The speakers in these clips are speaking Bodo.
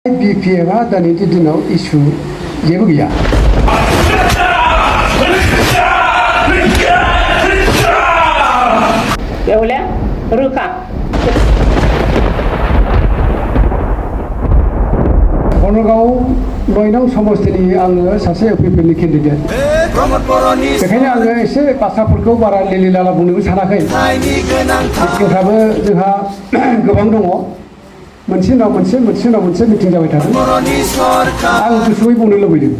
BPMआ दिनैनि दिनाव इसु जेबो गैया। एवल्या रुका बनगाव नयनं समस्थिनि आङो सासे एपिपिएलनि केन्डिडेट बेखायनो आङो एसे बाथ्राफोरखौ बारा लिलिलाला बुंनोबो सानाखै। मिटिंफ्राबो जोंहा गोबां दङ, मोनसे उनाव मोनसे मिटिं जाबाय थादों। आं गुसुङै बुंनो लुबैदों।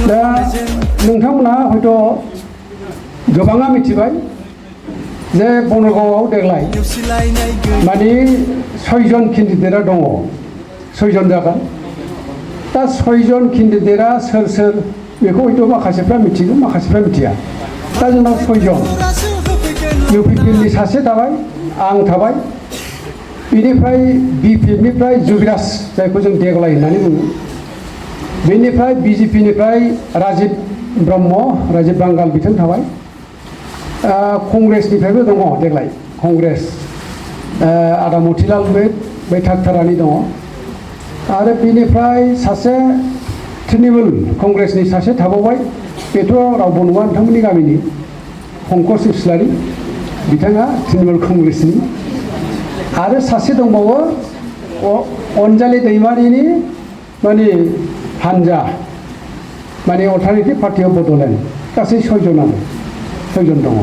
दा नोंथांमोनहा हयथ' गोबाङा मिथिबाय जे बनगावआव देग्लाय माने 6 जन केन्डिडेटआ दङ, 6 जन जागोन। दा 6 जन केन्डिडेटआ सोर सोर बेखौ हयथ' माखासेफ्रा मिथिगौ, माखासेफ्रा मिथिया। दा जोंनाव 6 जन इउपिपिएलनि सासे थाबाय, आं थाबाय, बेनिफ्राय बिपिएफनिफ्राय जुबिराज जायखौ जों देग्लाय होननानै बुङो, बेनिफ्राय बिजेपिनिफ्राय राजिब ब्रह्म, राजिब बांगाल बिथां थाबाय, कंग्रेसनिफ्रायबो दङ देग्लाय, कंग्रेस आदा मतिलाल बै थागथारानि दङ, आरो बेनिफ्राय सासे तृणमूल कंग्रेसनि सासे थाबावबाय, बेथ' रावबो नङा नोंथांमोननि गामिनि पंकज इस्लारि, बिथाङा तृणमूल कंग्रेसनि। आरो सासे दंबावो अनजालि दैमारिनि माने हानजा, माने अल्टारनेटिभ पार्टि अफ बड'लेण्ड, गासै 6 जनानो 6 जन दङ।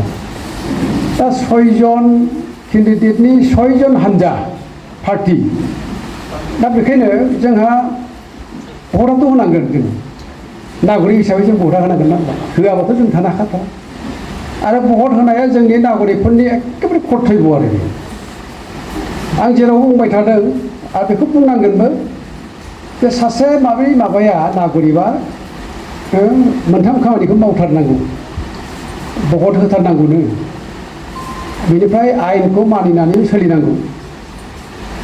दा 6 जन केन्डिडेटनि 6 जन हानजा पार्टि। दा बेखायनो जोंहा भटआथ' होनांगोन, जों नागरिक हिसाबै जों भटआ होनांगोन ना, होआबाथ' जों थानो हाखाथारा। आरो भट होनाया जोंनि नागरिकफोरनि एखेबारे कर्तब्य आरो आं जेरावबो बुंबाय थादों आरो बेखौ बुंनांगोनबो जे सासे माबाया नागरिकआ मोनथाम खामानिखौ मावथारनांगौ, भट होथारनांगौनो, बेनिफ्राय आयेनखौ मानिनानै सोलिनांगौ,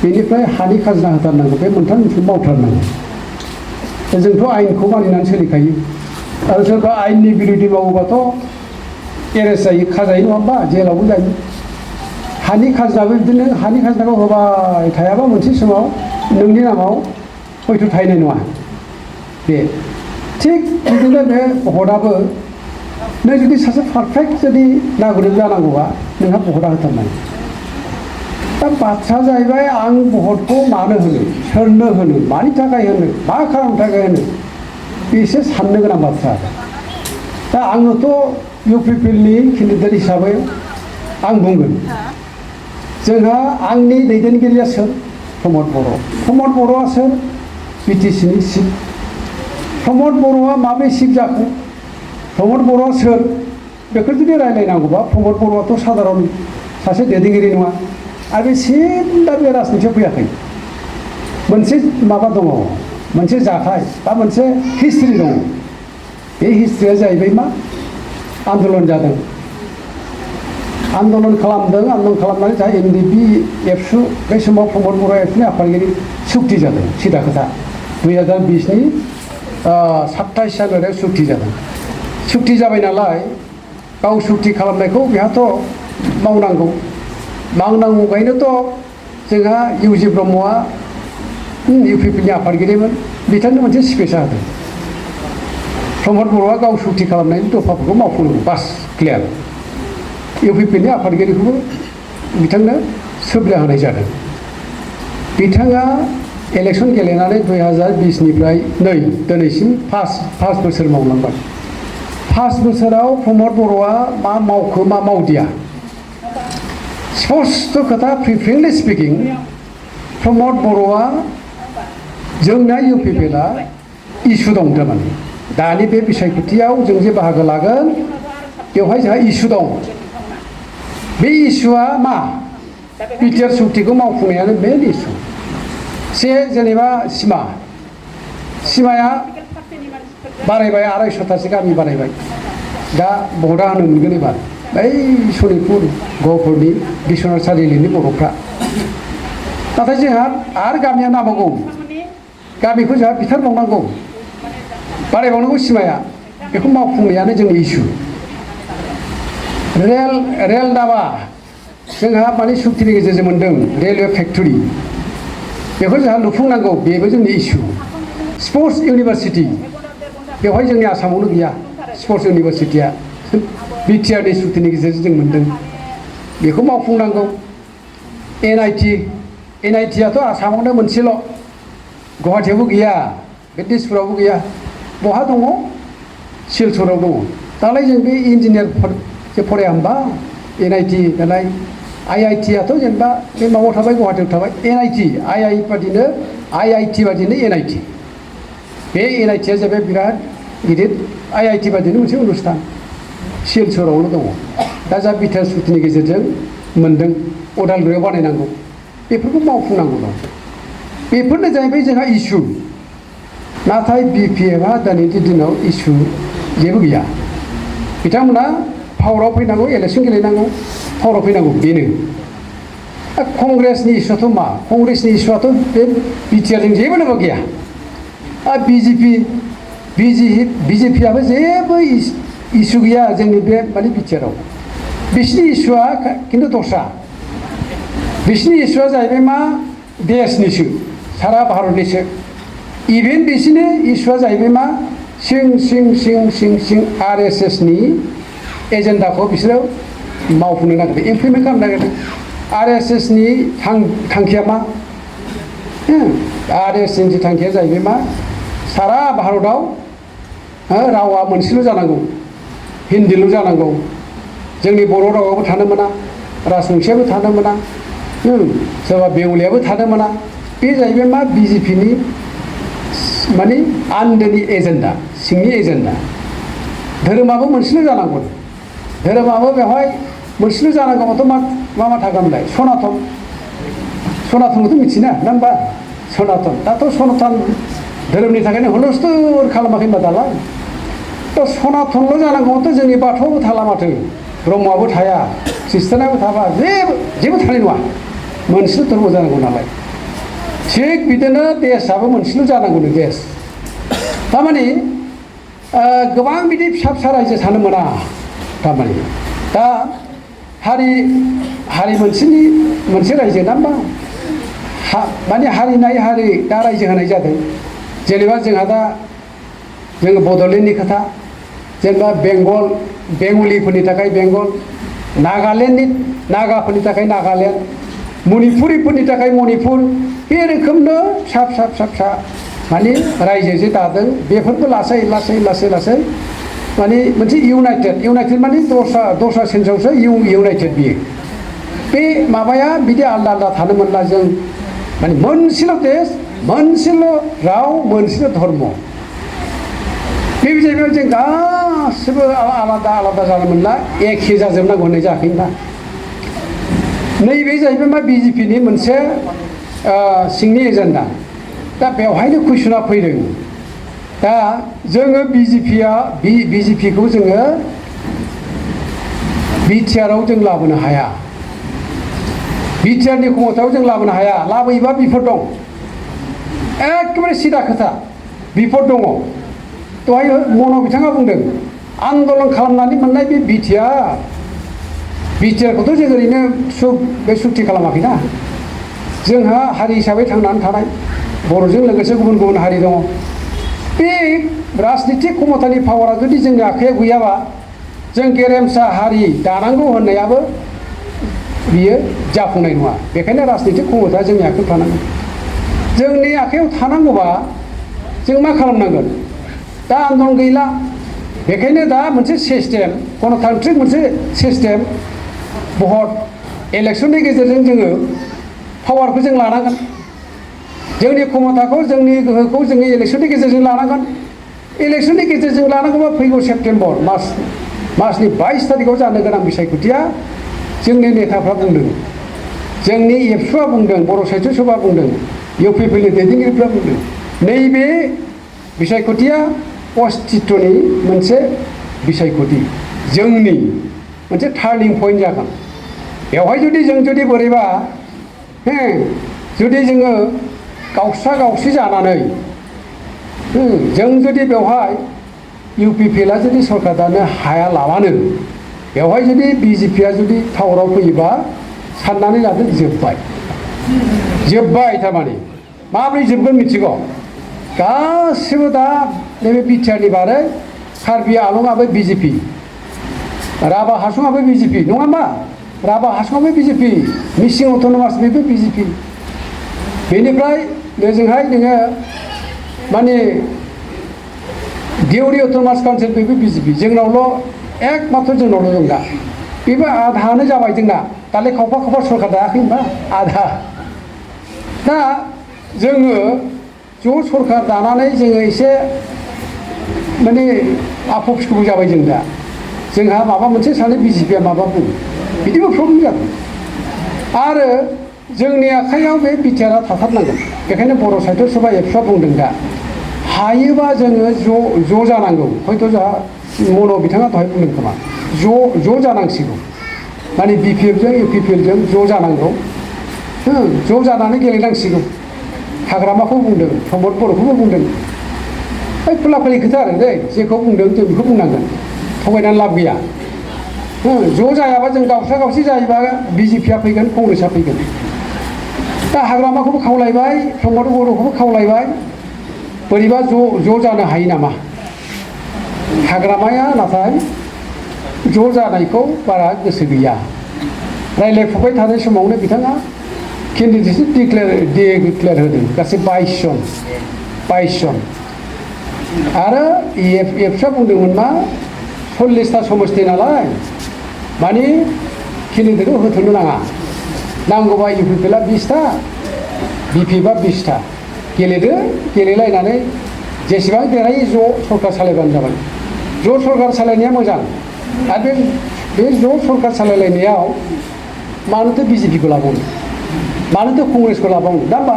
बेनिफ्राय हानि खाजोना होथारनांगौ। बे मोनथाम जिनिसखौ मावथारनांगौ। जोंथ' आयेनखौ मानिनानै सोलिखायो, आरो सोरबा आयेननि बिरोधि मावोबाथ' एरेस्ट जायो, खाजायो, नङा होमबा, जेलावबो जायो। हानि खाजोनाबो बिदिनो, हानि खाजोनाखौ होबाय थायाबा मोनसे समाव नोंनि नामाव हयथ' थाहैनाय नङा। बे थिग बिदिनो बे भटआबो नों जुदि सासे पारफेक्ट जुदि नागरिक जानांगौबा नोंहा भटआ होथारनांगौ। दा बाथ्राया जाहैबाय आं भटखौ मानो होनो, सोरनो होनो, मानि थाखाय होनो, मा खालामनो थाखाय होनो, बेसो साननो गोनां बाथ्रा। दा आङोथ' इउपिपिएलनि केन्डिडेट हिसाबै आं बुंगोन, जोंहा आंनि दैदेनगिरिया सोर? प्रमद बर'। प्रमद बर'आ सोर? बिटिसिनि चिफ। प्रमद बर'आ माबोरै चिफ जाखो? प्रमद बर'आ सोर? बेखौ जुदि रायज्लायनांगौबा प्रमद बर'आथ' साधारन सासे दैदेनगिरि नङा, आरो बे सिदा बे राजनितियाव फैयाखै। मोनसे माबा दङ, मोनसे जाथाय बा मोनसे हिस्ट्रि दङ। बे हिस्ट्रिया जाहैबाय मा? आन्दलन जादों, आन्दलन खालामदों, आन्दलन खालामनानै जाहा एनडिपि एबसु, बे समाव प्रमद बर' एबसुनि आफादगिरि सुक्ति जादों, सिदा खोथा 2020नि 27 जानुवारियाव सुक्ति जादों। सुक्ति जाबाय नालाय गाव सुक्ति खालामनायखौ बेहाथ' मावनांगौखायनोथ' जोंहा इउजि ब्रह्मआ इउपिपिएलनि आफादगिरिमोन, बिथांनो मोनसे स्पेसा होदों। प्रमद बर'आ गाव सुक्ति खालामनायनि दफाफोरखौ मावफुंनांगौ, बास क्लियार। इउपिपिएलनि आफादगिरिखौबो बिथांनो सुबिदा होनाय जादों। बिथाङा इलेक्सन गेलेनानै 2020निफ्राय दिनैसिम 5 बोसोर मावलांबाय। 5 बोसोराव प्रमद बर'आ मा मावखो, मा मावदिया? स्पष्ट खोथा, फ्रेंकलि स्पिकिं, प्रमद बर'आ जोंना इउपिपिएलआ इसु दं। थारमाने दानि बे बिसायख'थियाव जों जे बाहागो लागोन बेवहाय जोंहा इसु दं। बे इसुआ मा? बिटिआर सुक्तिखौ मावफुंनायानो मेन इसु। जेनेबा सिमाया बारायबाय, 250 गामि बारायबाय। दा भटआ होनो मोनगोन एबार बै सनितपुर गहपुरनि बिश्वनाथ सारिआलिनि बर'फ्रा। नाथाय जोंहा आरो गामिया नांबावगौ, गामिखौ जोंहा बिथारबावनांगौ, बारायबावनांगौ सिमाया। बेखौ मावफुंनायानो जोंनि इसु। रेल दाबा जोंहा माने सुक्तिनि गेजेरजों मोनदों, रेलवे फेक्टरि बेखौ जोंहा लुफुंनांगौ बेबो जोंनि इस्यु स्पर्ट्स इउनिभारसिटि बेवहाय जोंनि आसामावनो गैया स्पर्ट्स इउनिभारसिटिया बिटिआरनि सुक्तिनि गेजेरजों जों मोन्दों बेखौ मावफुंनांगौ एनआइटिआथ' आसामावनो मोनसेल' गुवाहाटियावबो गैया बे दिसपुरावबो गैया बहा दङ सिलचराव दङ दालाय जों बे इन्जिनियार जे फराया होमबा एनआइटि दालाय आइआइटिआथ' जेनेबा बे माबायाव थाबाय गुवाहाटियाव थाबाय एनआइटि आइआइटि बादिनो एनआइटि बे एनआइटिआ जाबाय बिराद गिदिर आइआइटि बादिनो मोनसे अनुस्थान सिलचरावनो दङ दा जा बिटिआर सुक्तिनि गेजेरजों मोन्दों उदालगुरियाव बानायनांगौ बेफोरखौ मावफुंनांगौ दं बेफोरनो जाहैबाय जोंहा इस्यु नाथाय बिपिएफआ दिनैनि दिनाव इस्यु जेबो गैया बिथांमोना पावाराव फैनांगौ इलेक्सन गेलेनांगौ पावाराव फैनांगौ बेनो कंग्रेसनि इस्युआथ' मा कंग्रेसनि इस्युआथ' बे बिटिआरजों जेबो लोब्बा गैया आरो बिजेपिआबो जेबो इस्यु गैया जोंनि बे माने बिटिआराव बिसिनि इस्युआ खिन्थु दस्रा बिसिनि इस्युआ जाहैबाय मा देशनिसो सारा भारतनिसो इभेन बिसिनि इस्युआ जाहैबाय मा सिं आरएसएसनि एजेन्डाखौ बिसोरो मावफुंनो नागिरदों इमप्लिमेन्ट खालामनो नागिरदों आरएसएसनि थांखिया मा आरएसएसनि थांखिया जाहैबाय मा सारा भारतआव रावा मोनसेल' जानांगौ हिन्दील' जानांगौ जोंनि बर' रावाबो थानो मोना राजबंशियाबो थानो मोना सोरबा बेंगलियाबो थानो मोना बे जाहैबाय मा बिजेपिनि माने आन्दोनि एजेन्डा सिंनि एजेन्डा धोरोमाबो मोनसेल' जानांगौ धोरोमाबो बेवहाय मोनसेल' जानांगौबाथ' मा थागोनलाय सनातनखौथ' मिथिना ना होमबा सनातन दाथ' सनातन धोरोमनि थाखायनो हुलस्थुर खालामाखै होनबा दालाय थ' सनातनल' जानांगौबाथ' जोंनि बाथौआबो थाला माथो ब्रह्मआबो थाया ख्रिस्टानाबो थाबा जेबो थानाय नङा मोनसेल' धर्म जानांगौ नालाय थिग बिदिनो देशआबो मोनसेल' जानांगौनो देश थारमाने गोबां बिदि फिसा फिसा रायजो थानो मोना थारमाने दा हारि मोनसे रायजो ना होमबा माने हारि नायै हारि दा रायजो होनाय जादों जेनेबा जोंहा दा जोङो बड'लेण्डनि खोथा जेनेबा बेंगलिफोरनि थाखाय बेंगल नागाफोरनि थाखाय नागालेण्ड मणिपुरिफोरनि थाखाय मणिपुर बे रोखोमनो फिसा माने रायजो जे दादों बेफोरबो लासै माने मोनसे इउनाइटेड माने दस्रा सेन्सआवसो इउनाइटेड बियो बे माबाया बिदि आलदा आलदा थानो मोनला जों माने मोनसेल' देश मोनसेल' राव मोनसेल' धर्म बे जाहैबाय जों गासिबो आलादा जानो मोनला एखे जाजोबनांगौ होननाय जायाखैना नैबे जाहैबाय मा बिजेपिनि मोनसे सिंनि एजेन्डा दा बेवहायनो कुइसना फैदों दा जोङो बिजेपिखौ जोङो बिटिआराव जों लाबोनो हाया बिटिआरनि क्षमतायाव जों लाबोनो हाया लाबोयोबा बिफद दं एखेबारे सिदा खोथा बिफद दङ दहाय बिथाङा बुंदों आन्दलन खालामनानै मोननाय बे बिटिआरखौथ' जों ओरैनो बे सुक्ति खालामाखैना जोंहा हारि हिसाबै थांनानै थानाय बर'जों लोगोसे गुबुन हारि दङ बे राजनितिक क्षमतानि पावारा जुदि जोंनि आखाइयाव गैयाबा जों गेरेमसा हारि दानांगौ होननायाबो बियो जाफुंनाय नङा बेखायनो राजनितिक क्षमता जोंनि आखाइयाव थानांगोन जोंनि आखाइयाव थानांगौबा जों मा खालामनांगोन दा आन्दलन गैला बेखायनो दा मोनसे सिस्टेम गणतान्त्रिक मोनसे सिस्टेम भट इलेक्सननि गेजेरजों जोङो पावारखौ जों लानांगोन जोंनि क्षमताखौ जोंनि गोहोखौ जोङो इलेक्सननि गेजेरजों लानांगोन इलेक्सननि गेजेरजों लानांगौबा फैगौ सेप्तेम्बर मार्चनि 22 तारिखआव जानो गोनां बिसायख'थिया जोंनि नेताफ्रा बुंदों जोंनि एबसुआ बुंदों बर' साहित्य सभा बुंदों इउपिपिएलनि दैदेनगिरिफ्रा बुंदों नैबे बिसायख'थिया अस्तित्वनि मोनसे बिसायख'थि जोंनि मोनसे टार्निं पइन्ट जागोन बेवहाय जुदि बोरैबा जुदि जोङो गावस्रा जानानै जों जुदि बेवहाय इउपिपिएलआ जुदि सरकार दानो हायालाबानो बेवहाय जुदि बिजेपिआ जुदि टावाराव फैयोबा साननानै लादो जोब्बाय थारमाने माब्रै जोबगोन मिथिगौ गासिबो दा नैबे बिटिआरनि बारै कार्बि आलंआबो बिजेपि राभा हासंआबो बिजेपि नङा होमबा राभा हासंआबो बिजेपि मिसिं अट'नमास बेबो बिजेपि बेनिफ्राय ओजोंहाय नोङो माने देउरि अट'नमास काउन्सिल बेबो बिजेपि जोंनावल' एकमात्र जोंनावल' दं दा बेबो आधायानो जाबाय जोंना दालाय खावफा खावफा सरकार दायाखै होनबा आधा दा जोङो ज' सरकार दानानै जोङो एसे माने आख' फिख'बो जाबाय जों दा जोंहा माबा मोनसे सानो बिजेपिया माबा बुङो बिदिबो प्रब्लेम जादों आरो जोंनि आखाइयाव बे बिटिआरआ थाथारनांगोन बेखायनो बर' साहित्य सभा एबसुआ बुंदों दा हायोबा जोङो ज' जानांगौ हयथ' जोंहा मन' बिथाङा दहाय बुंदों खोमा ज' जानांसिगौ माने बिपिएफजों इउपिपिएलजों ज' जानांगौ ज' जानानै गेलेनांसिगौ हाग्रामाखौ बुंदों प्रमद बर'खौबो बुंदों बै खुला खुलि खोथा आरो दै जेखौ बुंदों जों बेखौ बुंनांगोन थगायनानै लाब गैया ज' जायाबा जों दावसा दावसि जायोबा बिजेपिया फैगोन कंग्रेसआ फैगोन दा हाग्रामाखौबो खावलायबाय प्रमद बर'खौबो खावलायबाय बोरैबा ज' जानो हायो नामा हाग्रामाया नाथाय ज' जानायखौ बारा गोसो गैया रायज्लायफुबाय थानाय समावनो बिथाङा केन्डिडेटसो डिक्लेयार होदों गासै 22 जन आरो एबसुआ बुंदोंमोन मा 40टा समस्ति नालाय माने केन्डिडेटखौ होथ'नो नाङा नांगौबा इउपिपिएलआ 20टा बिपिएफआ 20टा गेलेदो गेलेलायनानै जेसेबां देरहायो ज' सरकार सालायबानो जाबाय ज' सरकार सालायनाया मोजां आरो बे ज' सरकार सालायलायनायाव मानोथो बिजेपिखौ लाबावनो मानोथो कंग्रेसखौ लाबावनो दा होमबा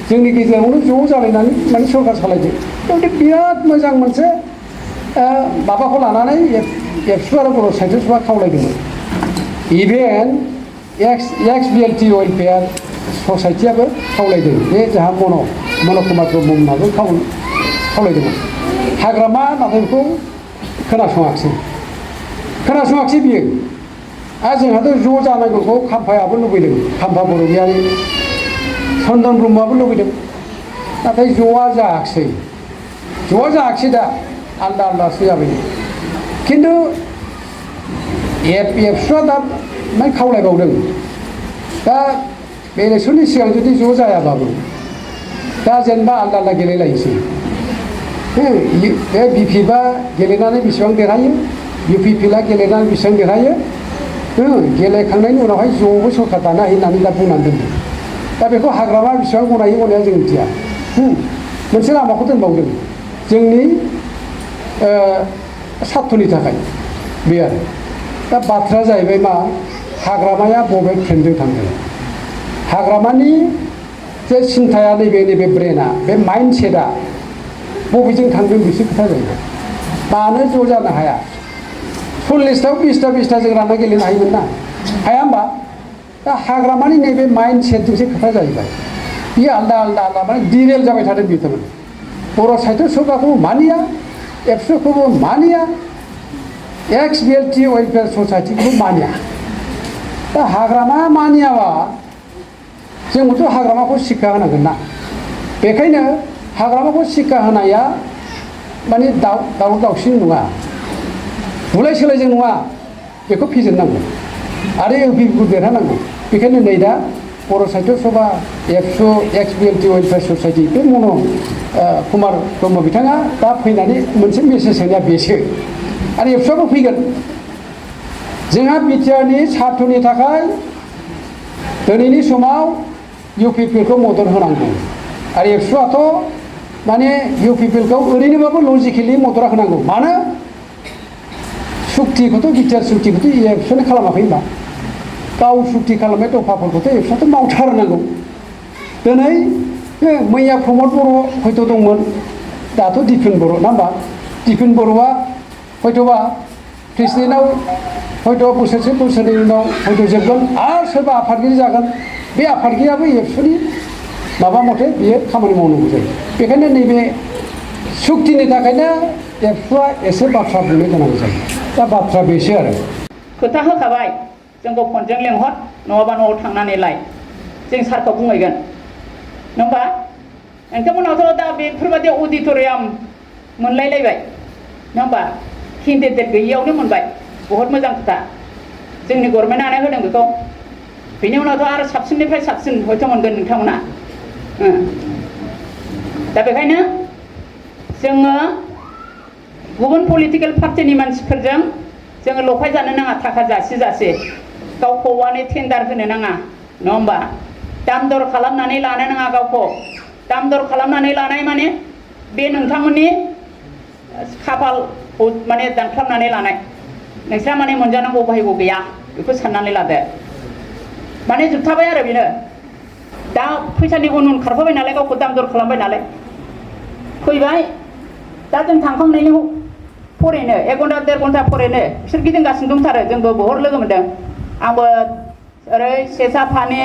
जोंनि गेजेरावनो ज' जालायनानै माने सरकार सालायदों बेबायदि बिराद मोजां मोनसे माबाखौ लानानै एबसु आरो बर' साहित्य सभा खावलायदोंमोन इभेन एक्स बिएलटि वेलफेयार ससाइटियाबो खावलायदों बे जोंहा मन' कुमार ब्रह्ममोनाबो खावलायदोंमोन हाग्रामा नाथाय बेखौ खोनासङाखिसै बियो आरो जोंहाथ' ज' जानांगौखौ खाम्फायाबो लुबैदों खाम्फा बरग'यारि चन्दन ब्रह्मआबो लुबैदों नाथाय ज'आ जायाखिसै दा आलदा आलदासो जाबाय खिन्थु एबसुआ दा माने खावलायबावदों दा बे इलेक्सननि सिगां जुदि ज' जायाबाबो दा जेनेबा आलदा आलदा गेलेलायनोसै बे बिपिएफआ गेलेनानै बेसेबां देरहायो इउपिपिएलआ गेलेनानै बेसेबां देरहायो गेलेखांनायनि उनावहाय ज'बो सरकार दानो हायो होननानै दा बुंनानै दोनदों दा बेखौ हाग्रामा बेसेबां गनायो गनाया जों मिथिया मोनसे लामाखौ दोनबावदों जोंनि सार्थनि थाखाय बे आरो दा बाथ्राया जाहैबाय मा हाग्रामाया बबे ट्रेनजों थांदों हाग्रामानि जे सिन्थाया नैबे ब्रेना बे माइन्डसेटआ बबेजों थांदों बेसो खोथा जाहैबाय मानो ज' जानो हाया 40टाव 20टा जों रानना गेलेनो हायोमोन ना हाया होमबा दा हाग्रामानि नैबे माइन्डसेटजोंसो खोथा जाहैबाय बियो आलदा माने डिरेल जाबाय थादों बिथांमोन बर' साहित्य सभाखौबो मानिया एबसुखौबो मानिया एक्स बिएलटि वेलफेयार ससाइटिखौबो मानिया दा हाग्रामा मानियाबा जोंबोथ' हाग्रामाखौ शिक्षा होनांगोन ना बेखायनो हाग्रामाखौ शिक्षा होनाया माने दावराव दावसि नङा बुलाय सोलायजों नङा बेखौ फेजेननांगौ आरो इउपिपिखौ देरहानांगौ बेखायनो नै दा बर' साहित्य सभा एबसु एक्स बिएलटि वेलफेयार ससाइटि बे मन' कुमार ब्रह्म बिथाङा दा फैनानै मोनसे मेसेज होनाया बेसो आरो एबसुआबो फैगोन जोंहा बिटिआरनि सार्थनि थाखाय दिनैनि समाव इउपिपिएलखौ मदद होनांगौ आरो एबसुआथ' माने इउपिपिएलखौ ओरैनोबाबो लजिकेलि मदद होनांगौ मानो सुक्तिखौथ' बिटिआर सुक्तिखौथ' एबसुआनो खालामाखै होनबा गाव सुक्ति खालामनाय दफाफोरखौथ' एबसुआथ' मावथारनांगौ दिनै मैया प्रमद बर' हयथ' दंमोन दाथ' दिपेन बर' नङा होमबा दिपेन बर'आ हयथ'बा प्रेसिडेन्टआव हयथ' बोसोरनै उनाव हयथ' जोबगोन आरो सोरबा आफादगिरि जागोन बे आफादगिरियाबो एबसुनि माबा मथे बियो खामानि मावनांगौ जायो बेखायनो नैबे सुक्तिनि थाखायनो एबसुआ एसे बाथ्रा बुंनो गोनां जायो दा बाथ्रा बेसो आरो खोथा होखाबाय जोंखौ फनजों लेंहर नङाबा न'आव थांनानै लाय जों सारखौ बुंहैगोन नङा होमबा नोंथांमोनावथ' दा बेफोरबायदि अडिट'रियाम मोनलायलायबाय नङा होमबा केन्डिडेट गैयियावनो मोनबाय बहुद मोजां खोथा जोंनि गभर्नमेन्टआनो होदों बेखौ बेनि उनावथ' आरो साबसिननिफ्राय साबसिन हयथ' मोनगोन नोंथांमोना दा बेखायनो जोङो गुबुन पलिटिकेल पार्टिनि मानसिफोरजों जोङो लफायजानो नाङा थाखा जासे गावखौ माने टेन्डार होनो नाङा नङा होमबा दाम दर खालामनानै लानो नाङा गावखौ दाम दर खालामनानै लानाय माने बे नोंथांमोननि खाफालखौ माने दानख्लाबनानै लानाय नोंस्रा माने मोनजानांगौ बाहायगौ गैया बेखौ साननानै लादो माने जोबथाबाय आरो बेनो दा फैसानि उन खारफाबाय नालाय गावखौ दाम दर खालामबाय नालाय फैबाय दा जों थांखांनायनि फरायनो 1 घन्टा 1.5 घन्टा फरायनो बिसोर गिदिंगासिनो दंथारो जोंबो बहुद लोगो मोनदों आंबो ओरै सेसाफानि